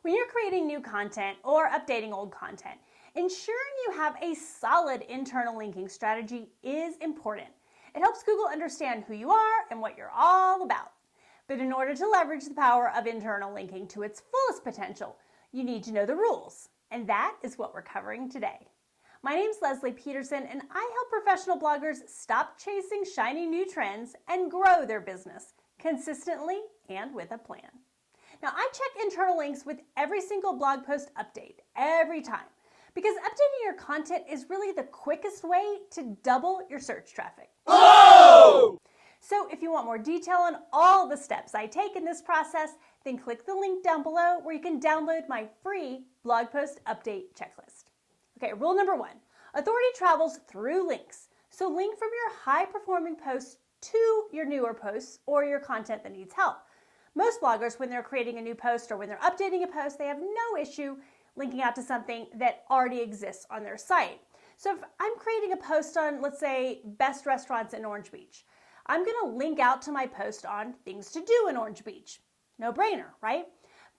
When you're creating new content or updating old content, ensuring you have a solid internal linking strategy is important. It helps Google understand who you are and what you're all about. But in order to leverage the power of internal linking to its fullest potential, you need to know the rules, and that is what we're covering today. My name's Leslie Peterson, and I help professional bloggers stop chasing shiny new trends and grow their business consistently and with a plan. Now, I check internal links with every single blog post update, every time, because updating your content is really the quickest way to double your search traffic. Oh! So if you want more detail on all the steps I take in this process, then click the link down below where you can download my free blog post update checklist. Okay, rule number 1, authority travels through links. So link from your high-performing posts to your newer posts or your content that needs help. Most bloggers, when they're creating a new post or when they're updating a post, they have no issue linking out to something that already exists on their site. So if I'm creating a post on, let's say, best restaurants in Orange Beach, I'm going to link out to my post on things to do in Orange Beach. No brainer, right?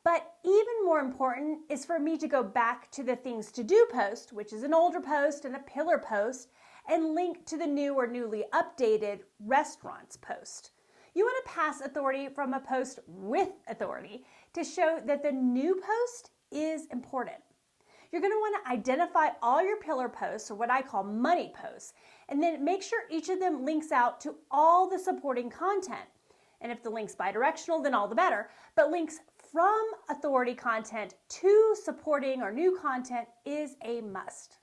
But even more important is for me to go back to the things to do post, which is an older post and a pillar post, and link to the new or newly updated restaurants post. You want to pass authority from a post with authority to show that the new post is important. You're going to want to identify all your pillar posts, or what I call money posts, and then make sure each of them links out to all the supporting content. And if the link's bidirectional, then all the better. But links from authority content to supporting or new content is a must.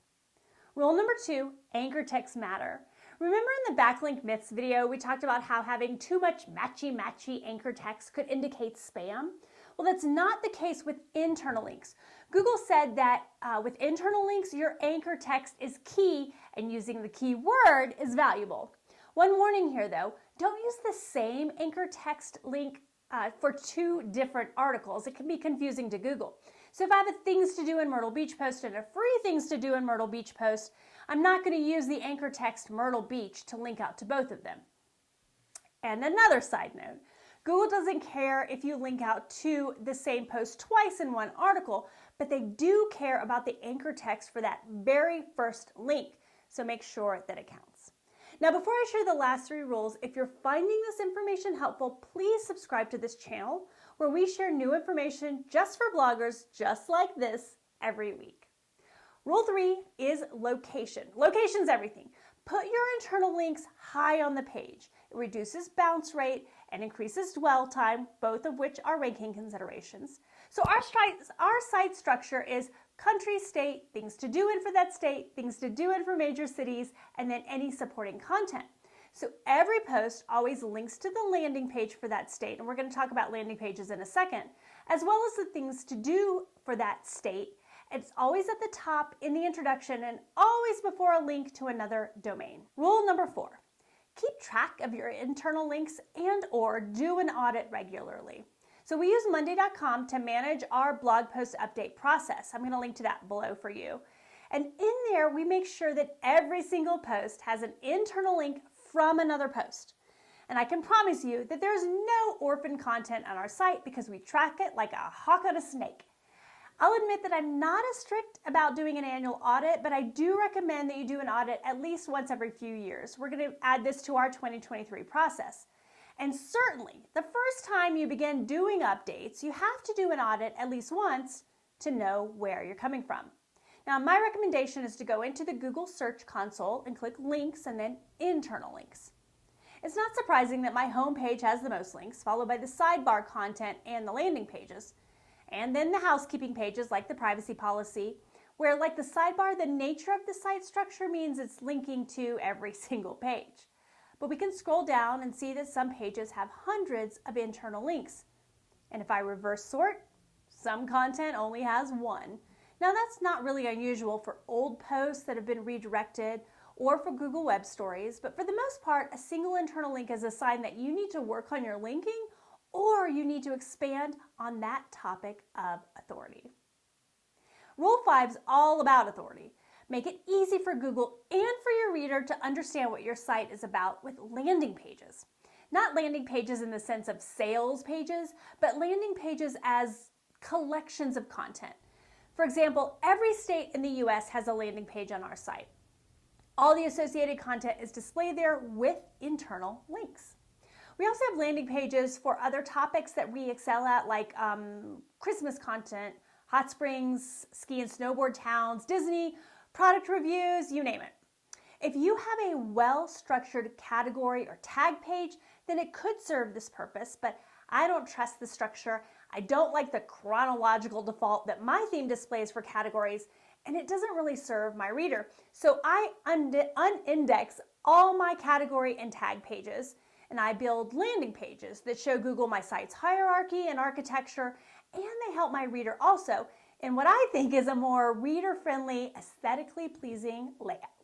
Rule number 2, anchor text matter. Remember in the backlink myths video, we talked about how having too much matchy anchor text could indicate spam? Well, that's not the case with internal links. Google said that with internal links, your anchor text is key and using the key word is valuable. One warning here though, don't use the same anchor text link for 2 different articles. It can be confusing to Google. So if I have a things to do in Myrtle Beach post and a free things to do in Myrtle Beach post, I'm not going to use the anchor text Myrtle Beach to link out to both of them. And another side note, Google doesn't care if you link out to the same post twice in one article, but they do care about the anchor text for that very first link. So make sure that it counts. Now, before I share the last 3 rules, if you're finding this information helpful, please subscribe to this channel where we share new information just for bloggers just like this every week. Rule 3 is location. Location's everything. Put your internal links high on the page. It reduces bounce rate and increases dwell time, both of which are ranking considerations. So our site structure is country, state, things to do in for that state, things to do in for major cities, and then any supporting content. So every post always links to the landing page for that state, and we're going to talk about landing pages in a second, as well as the things to do for that state. It's always at the top in the introduction and always before a link to another domain. Rule number 4, keep track of your internal links and/or do an audit regularly. So we use Monday.com to manage our blog post update process. I'm going to link to that below for you. And in there, we make sure that every single post has an internal link from another post. And I can promise you that there's no orphan content on our site because we track it like a hawk on a snake. I'll admit that I'm not as strict about doing an annual audit, but I do recommend that you do an audit at least once every few years. We're going to add this to our 2023 process. And certainly, the first time you begin doing updates, you have to do an audit at least once to know where you're coming from. Now, my recommendation is to go into the Google Search Console and click Links and then Internal Links. It's not surprising that my home page has the most links, followed by the sidebar content and the landing pages. And then the housekeeping pages like the privacy policy, where like the sidebar, the nature of the site structure means it's linking to every single page. But we can scroll down and see that some pages have hundreds of internal links. And if I reverse sort, some content only has 1. Now that's not really unusual for old posts that have been redirected or for Google Web Stories, but for the most part, a single internal link is a sign that you need to work on your linking or you need to expand on that topic of authority. Rule 5 is all about authority. Make it easy for Google and for your reader to understand what your site is about with landing pages. Not landing pages in the sense of sales pages, but landing pages as collections of content. For example, every state in the US has a landing page on our site. All the associated content is displayed there with internal links. We also have landing pages for other topics that we excel at, like Christmas content, hot springs, ski and snowboard towns, Disney, product reviews, you name it. If you have a well-structured category or tag page, then it could serve this purpose, but I don't trust the structure. I don't like the chronological default that my theme displays for categories, and it doesn't really serve my reader. So I unindex all my category and tag pages, and I build landing pages that show Google my site's hierarchy and architecture, and they help my reader also in what I think is a more reader-friendly, aesthetically pleasing layout.